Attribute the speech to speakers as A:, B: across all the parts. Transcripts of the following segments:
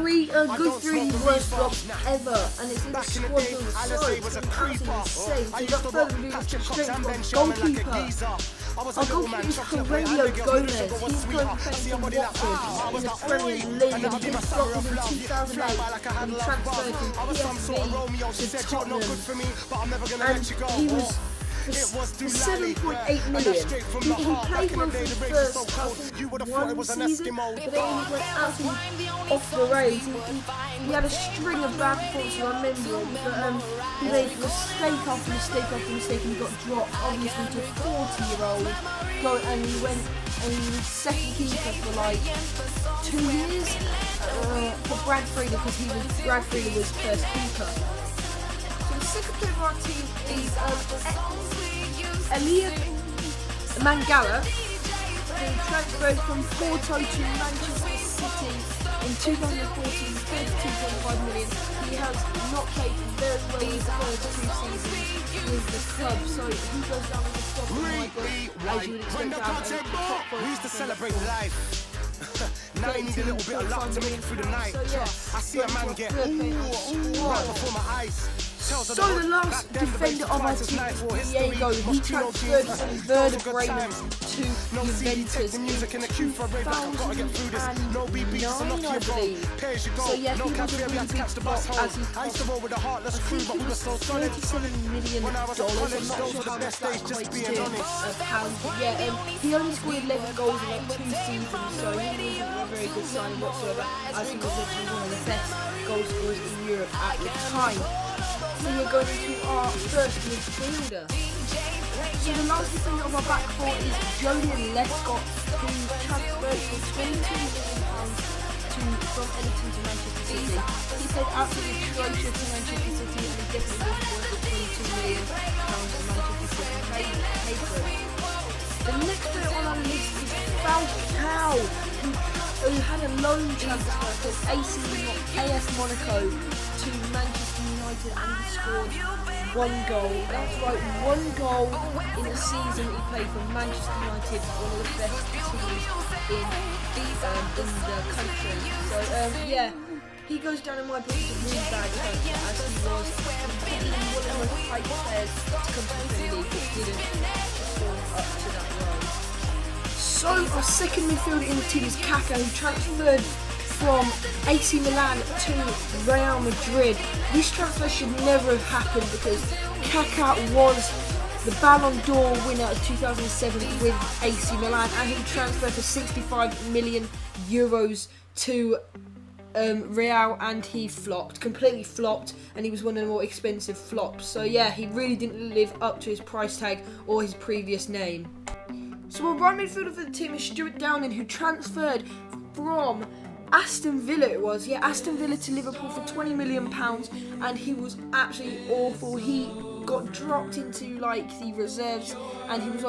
A: shall we go through the worst flops ever? And it's in the squad builder, so it's absolutely insane. So without further ado, let's get straight into our goalkeeper. Our goalkeeper is Aurelio Gomez. He's currently playing for Watford in the Premier League, and he flopped in 2008 when he transferred from PSV to Tottenham, and he was for 7.8 million. He played well for his first, I think, one season, but then he went absolutely off the rails. He had a string of bad performances, I remember him, but he made mistake after mistake after mistake, and he got dropped, obviously, to a 40-year-old, and he went and he was second keeper for like 2 years for Brad Friedel, because Brad Friedel was first keeper. So the second player of our team is Elia Mangala, who transferred from Porto to Manchester City in 2014 for 32.5 million. He has not played very well in his first 2 seasons with the club, so he goes down as a flop in my book, as you would expect to have a top 4.
B: We used to celebrate life. Now you need a little bit of luck to make it through the night.
A: So, yeah,
B: I see a man get right before my eyes.
A: So the last defender of our team is Diego. He transferred from Werder Bremen to Juventus in 2009, I believe. So yeah, he was a really big flop, as he cost, I think it was $37 million. I'm not sure how much that equates to pounds, but yeah, he only scored 11 goals in like 2 seasons, so he wasn't a very good signing whatsoever, as he was literally one of the best goal scorers in Europe at the time. So we're going into our first midfielder. So the last defender of our back four is Julian Lescott, who transferred for £22 million from Everton to Manchester City. He played absolutely atrocious for Manchester City, and he definitely wasn't worth the £22 million for Manchester City paid for it. The next player on our list is Falcao, who had a loan transfer from AS Monaco to Manchester United, and he scored 1 goal. That's right, 1 goal in a season he played for Manchester United, one of the best teams in the country. So yeah, he goes down in my book as a really bad transfer, as he was probably one of the most hyped players to come to the Premier League, but didn't perform up to that role. So our second midfielder in the team is Kaká, who transferred from AC Milan to Real Madrid. This transfer should never have happened, because Kaká was the Ballon d'Or winner of 2007 with AC Milan, and he transferred for €65 million to Real, and he completely flopped, and he was one of the more expensive flops. So yeah, he really didn't live up to his price tag or his previous name. So our right midfielder for the team is Stuart Downing, who transferred from Aston Villa Aston Villa to Liverpool for £20 million, and he was absolutely awful. He got dropped into like the reserves, and he was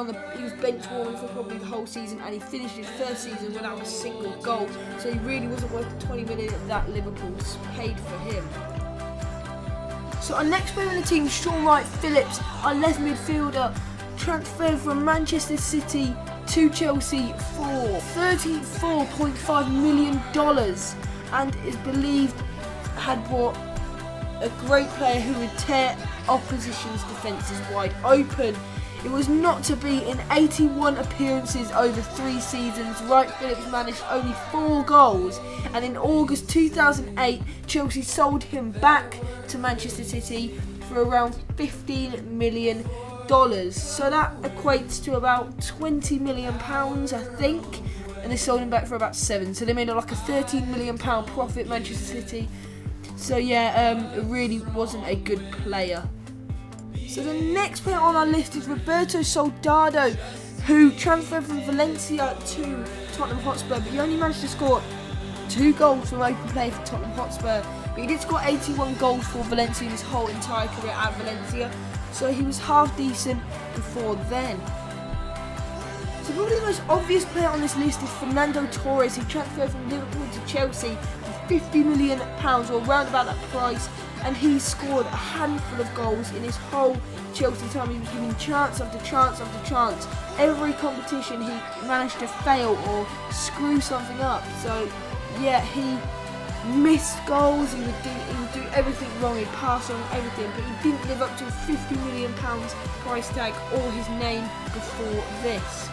A: bench warming for probably the whole season, and he finished his first season without a single goal. So he really wasn't worth the £20 million that Liverpool paid for him. So our next player in the team is Sean Wright-Phillips, our left midfielder, transferred from Manchester City to Chelsea for $34.5 million, and is believed had brought a great player who would tear opposition's defences wide open. It was not to be. In 81 appearances over 3 seasons, Wright-Phillips managed only 4 goals, and in August 2008 Chelsea sold him back to Manchester City for around $15 million. So that equates to about £20 million, I think, and they sold him back for about 7. So they made like a £13 million profit, Manchester City. So yeah, it really wasn't a good player. So the next player on our list is Roberto Soldado, who transferred from Valencia to Tottenham Hotspur, but he only managed to score 2 goals from open play for Tottenham Hotspur. But he did score 81 goals for Valencia in his whole entire career at Valencia. So he was half decent before then. So probably the most obvious player on this list is Fernando Torres, who transferred from Liverpool to Chelsea for £50 million, or around about that price, and he scored a handful of goals in his whole Chelsea time. He was given chance after chance after chance. Every competition he managed to fail or screw something up. So yeah, he missed goals, he would do everything wrong, he'd pass on everything, but he didn't live up to a £50 million price tag or his name before this.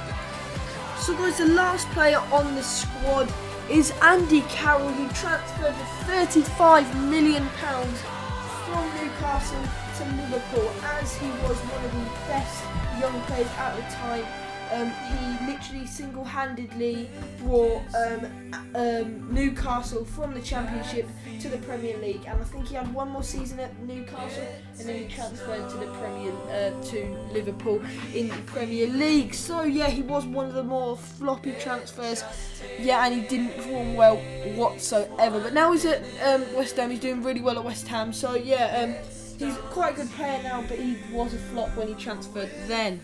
A: So guys, the last player on the squad is Andy Carroll, who transferred for £35 million from Newcastle to Liverpool, as he was one of the best young players at the time. He literally single-handedly brought Newcastle from the Championship to the Premier League, and I think he had one more season at Newcastle, and then he transferred to to Liverpool in the Premier League. So yeah, he was one of the more floppy transfers. Yeah, and he didn't perform well whatsoever. But now he's at West Ham. He's doing really well at West Ham. So yeah, he's quite a good player now, but he was a flop when he transferred then.